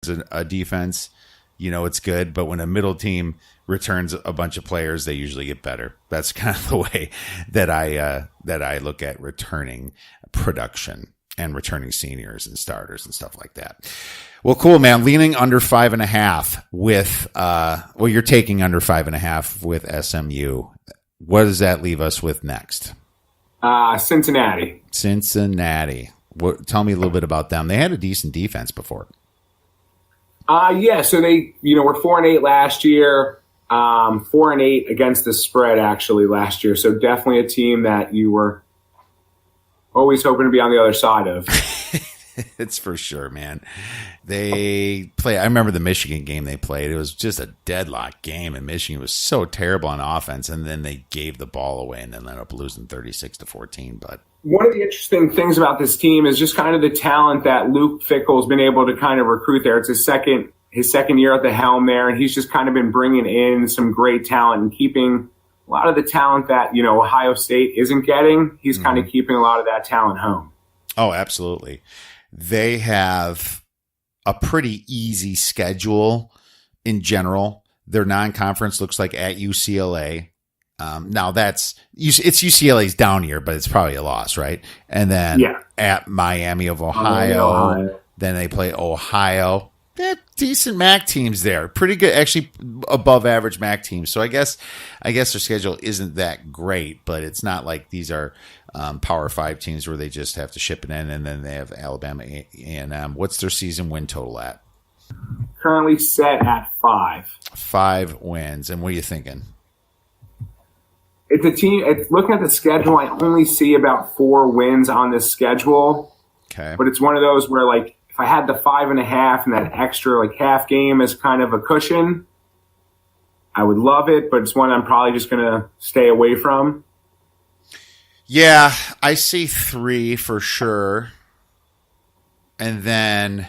returns a defense, it's good. But when a middle team returns a bunch of players, they usually get better. That's kind of the way that I look at returning production and returning seniors and starters and stuff like that. Well, cool, man. Leaning under 5.5 with, you're taking under 5.5 with SMU. What does that leave us with next? Cincinnati. Tell me a little bit about them. They had a decent defense before. So they, were 4-8 last year, 4-8 against the spread actually last year. So definitely a team that you were always hoping to be on the other side of. It's for sure, man. I remember the Michigan game they played. It was just a deadlock game, and Michigan was so terrible on offense, and then they gave the ball away and then ended up losing 36-14. But one of the interesting things about this team is just kind of the talent that Luke Fickell's been able to kind of recruit there. It's his second year at the helm there, and he's just kind of been bringing in some great talent and keeping a lot of the talent that, Ohio State isn't getting. He's kind of keeping a lot of that talent home. Oh, absolutely. They have a pretty easy schedule in general. Their non-conference looks like at UCLA. Now it's UCLA's down year, but it's probably a loss, right? And then at Miami of Ohio. Then they play Ohio. They're decent MAC teams there. Pretty good, actually above average MAC teams. So I guess their schedule isn't that great, but it's not like these are Power 5 teams where they just have to ship it in, and then they have Alabama A&M. What's their season win total at? Currently set at 5. 5 wins. And what are you thinking? It's a team. Looking at the schedule, I only see about 4 wins on this schedule. Okay. But it's one of those where, like, if I had the 5.5 and that extra, like, half game as kind of a cushion, I would love it. But it's one I'm probably just going to stay away from. Yeah, I see 3 for sure. And then,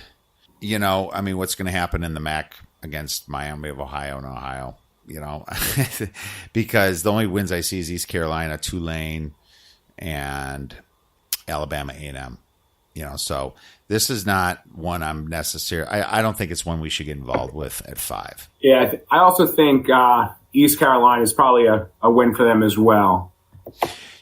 what's going to happen in the MAC against Miami of Ohio and Ohio? Because the only wins I see is East Carolina, Tulane, and Alabama A&M. So this is not one I'm necessary. I don't think it's one we should get involved with at 5. Yeah, I also think East Carolina is probably a win for them as well.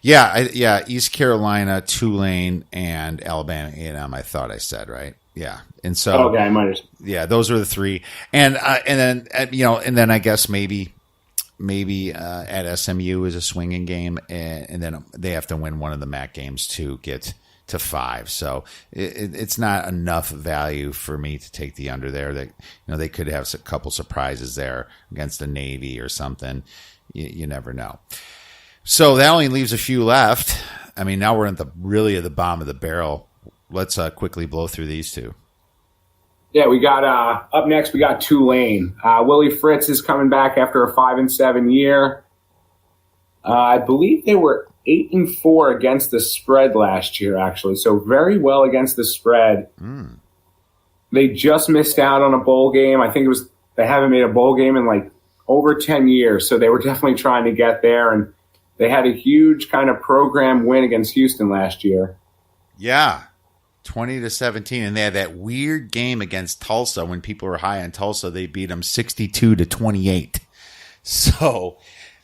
Yeah, East Carolina, Tulane, and Alabama A&M. I thought I said right. Yeah, and so okay, I might have. Yeah, those are the 3, and then I guess maybe at SMU is a swinging game, and then they have to win one of the MAC games to get to 5. So it's not enough value for me to take the under there. That they could have a couple surprises there against the Navy or something. You never know. So that only leaves a few left. I mean, now we're at the bottom of the barrel. Let's quickly blow through these 2. Yeah, we got up next. We got Tulane. Willie Fritz is coming back after a 5-7 year. I believe they were 8-4 against the spread last year, actually. So very well against the spread. They just missed out on a bowl game. I think they haven't made a bowl game in like over 10 years. So they were definitely trying to get there, and they had a huge kind of program win against Houston last year. Yeah, 20-17, and they had that weird game against Tulsa when people were high on Tulsa. They beat them 62-28. So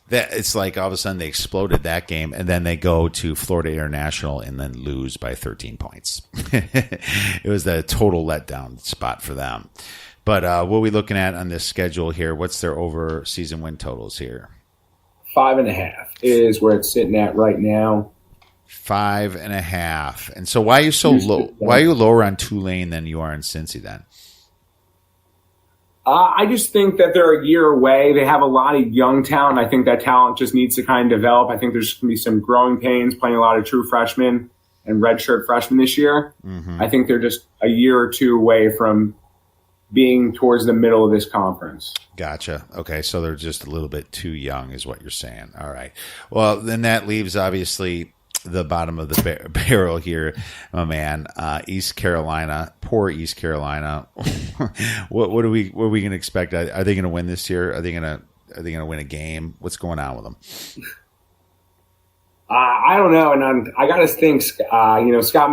that it's like all of a sudden they exploded that game, and then they go to Florida International and then lose by 13 points. It was the total letdown spot for them. But what are we looking at on this schedule here? What's their over season win totals here? 5.5 is where it's sitting at right now. 5.5. And so why are you so low? Why are you lower on Tulane than you are in Cincy then? I just think that they're a year away. They have a lot of young talent. I think that talent just needs to kind of develop. I think there's going to be some growing pains playing a lot of true freshmen and redshirt freshmen this year. Mm-hmm. I think they're just a year or 2 away from being towards the middle of this conference. Gotcha. Okay, so they're just a little bit too young is what you're saying. All right. Well, then that leaves obviously the bottom of the barrel here, my man. East Carolina, poor East Carolina. what are we going to expect? Are they going to win this year? Are they going to win a game? What's going on with them? I don't know, and I got to think. Scott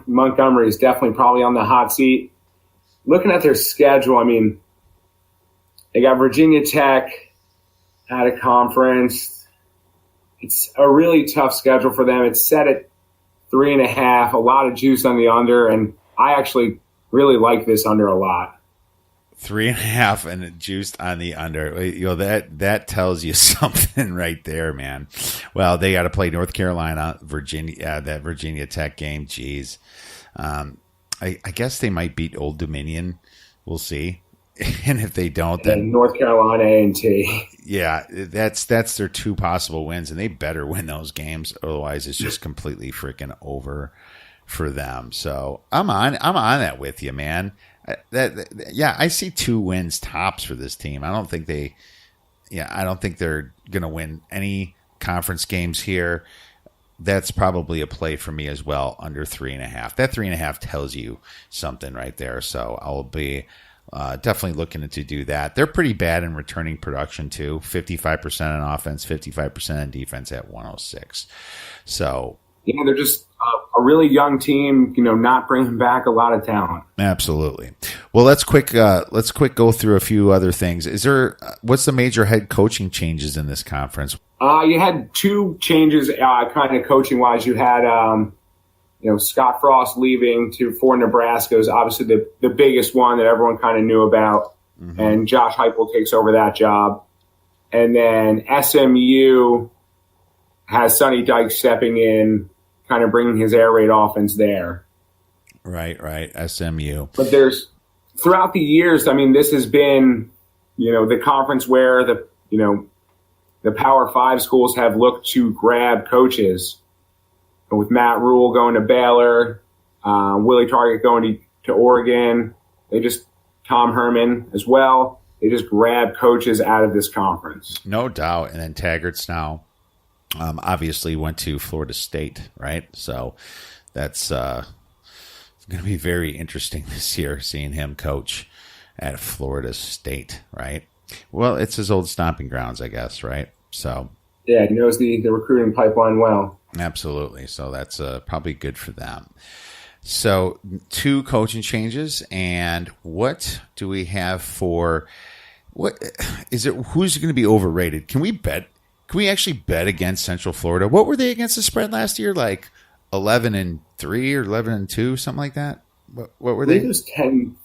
Montgomery is definitely probably on the hot seat. looking at their schedule, I mean, they got Virginia Tech out of conference. It's a really tough schedule for them. It's set at 3.5, a lot of juice on the under, and I actually really like this under a lot. 3.5 and juiced on the under. You know, that tells you something right there, man. Well, they got to play North Carolina, Virginia, that Virginia Tech game. Jeez. I guess they might beat Old Dominion. We'll see. And if they don't, then North Carolina A&T. Yeah, that's their two possible wins, and they better win those games. Otherwise, it's just completely freaking over for them. So I'm on that with you, man. I see 2 wins tops for this team. I don't think they're going to win any conference games here. That's probably a play for me as well, under 3.5. That 3.5 tells you something right there. So I'll be definitely looking to do that. They're pretty bad in returning production too. 55% on offense, 55% on defense at 106. So yeah, they're just a really young team, not bringing back a lot of talent. Absolutely. Well, let's quick go through a few other things. What's the major head coaching changes in this conference? You had 2 changes, kind of coaching wise. You had, Scott Frost leaving for Nebraska is obviously the biggest one that everyone kind of knew about. Mm-hmm. And Josh Heupel takes over that job. And then SMU has Sonny Dykes stepping in, kind of bringing his air raid offense there. Right. SMU. But throughout the years, I mean, this has been, the conference where the Power 5 schools have looked to grab coaches. With Matt Rule going to Baylor, Willie Target going to Oregon, Tom Herman as well. They just grab coaches out of this conference. No doubt. And then Taggart's now obviously went to Florida State, right? So that's going to be very interesting this year, seeing him coach at Florida State, right? Well, it's his old stomping grounds, I guess, right? So yeah, he knows the recruiting pipeline well. Absolutely. So that's probably good for them. So 2 coaching changes, and what do we have for who's going to be overrated? Can we actually bet against Central Florida? What were they against the spread last year? Like 11-3 or 11-2, something like that. What were they? I think it was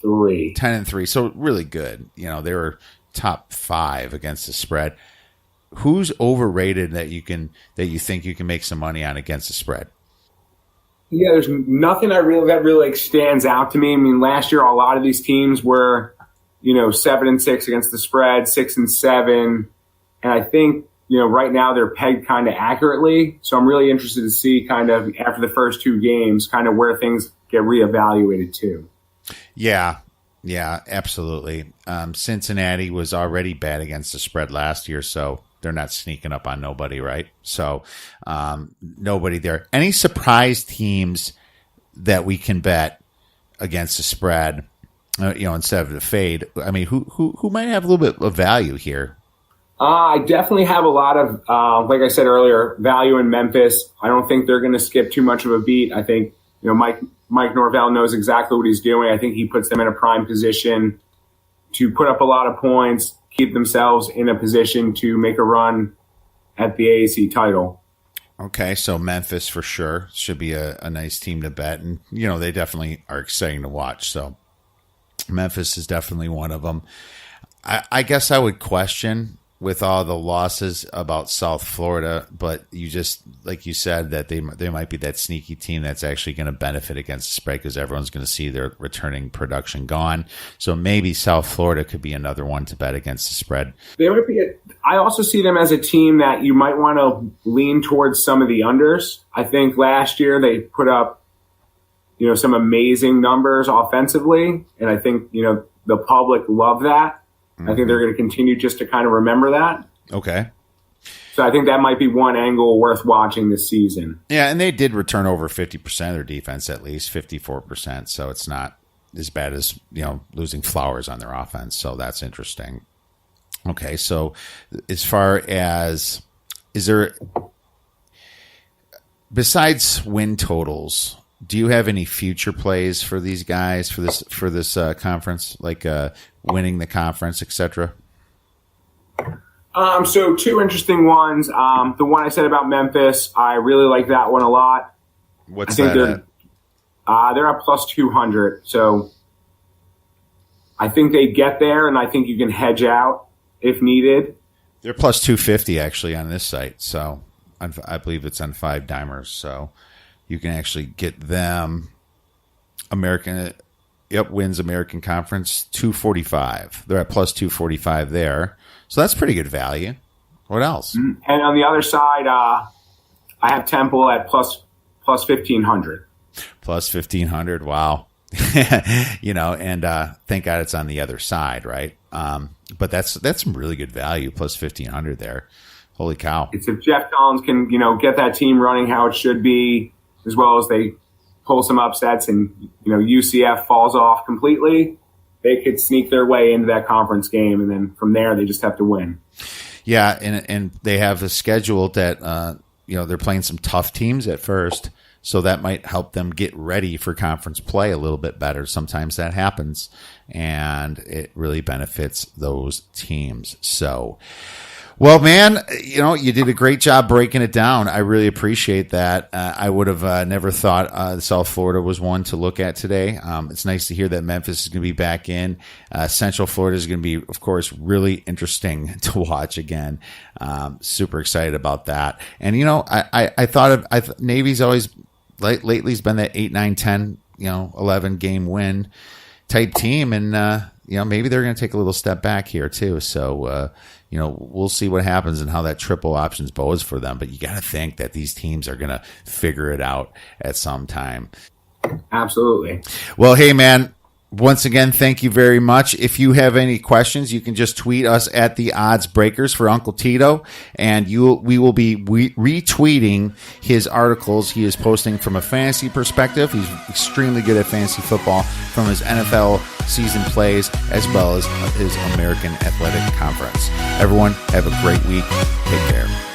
10-3. 10-3. So really good. They were top 5 against the spread. Who's overrated that you think you can make some money on against the spread? Yeah, there's nothing that really stands out to me. I mean, last year a lot of these teams were, 7-6 against the spread, 6-7, and I think right now they're pegged kind of accurately. So I'm really interested to see kind of after the first 2 games, kind of where things get reevaluated too. Yeah, absolutely. Cincinnati was already bad against the spread last year, so they're not sneaking up on nobody, right? So nobody there. Any surprise teams that we can bet against the spread, instead of the fade? I mean, who might have a little bit of value here? I definitely have a lot of, like I said earlier, value in Memphis. I don't think they're going to skip too much of a beat. I think Mike Norvell knows exactly what he's doing. I think he puts them in a prime position to put up a lot of points, keep themselves in a position to make a run at the AAC title. Okay, so Memphis for sure should be a nice team to bet. And, they definitely are exciting to watch. So Memphis is definitely one of them. I guess I would question with all the losses about South Florida, but you just, like you said, that they might be that sneaky team that's actually going to benefit against the spread because everyone's going to see their returning production gone. So maybe South Florida could be another one to bet against the spread. They might be. I also see them as a team that you might want to lean towards some of the unders. I think last year they put up, some amazing numbers offensively, and I think the public loved that. Mm-hmm. I think they're going to continue just to kind of remember that. Okay. So I think that might be one angle worth watching this season. Yeah, and they did return over 50% of their defense, at least 54%. So it's not as bad as, losing Flowers on their offense. So that's interesting. Okay, so as far as, is there, besides win totals, Do you have any future plays for these guys for this conference, like winning the conference, etc.? So two interesting ones. The one I said about Memphis, I really like that one a lot. What's that at? They're at plus 200. So I think they get there, and I think you can hedge out if needed. They're plus 250 actually on this site. So I believe it's on 5-dimers. So you can actually get them wins American Conference 245. They're at plus 245 there. So that's pretty good value. What else? And on the other side, I have Temple at plus 1,500. Plus 1,500. Wow. And thank God it's on the other side, right? But that's some really good value. Plus 1,500 there. Holy cow. It's if Jeff Collins can, get that team running how it should be, as well as they pull some upsets and, UCF falls off completely, they could sneak their way into that conference game, and then from there they just have to win. Yeah, and they have a schedule that they're playing some tough teams at first, so that might help them get ready for conference play a little bit better. Sometimes that happens, and it really benefits those teams. So, well, man, you did a great job breaking it down. I really appreciate that. I would have never thought South Florida was one to look at today. It's nice to hear that Memphis is going to be back in. Central Florida is going to be, of course, really interesting to watch again. Super excited about that. And, I thought Navy's always lately has been that 8, 9, 10, 11 game win type team. And, maybe they're going to take a little step back here too. So, we'll see what happens and how that triple options bows for them. But you got to think that these teams are going to figure it out at some time. Absolutely. Well, hey, man, once again, thank you very much. If you have any questions, you can just tweet us at the Odds Breakers for Uncle Tito, and we will be retweeting his articles he is posting from a fantasy perspective. He's extremely good at fantasy football from his NFL season plays as well as his American Athletic Conference. Everyone, have a great week. Take care.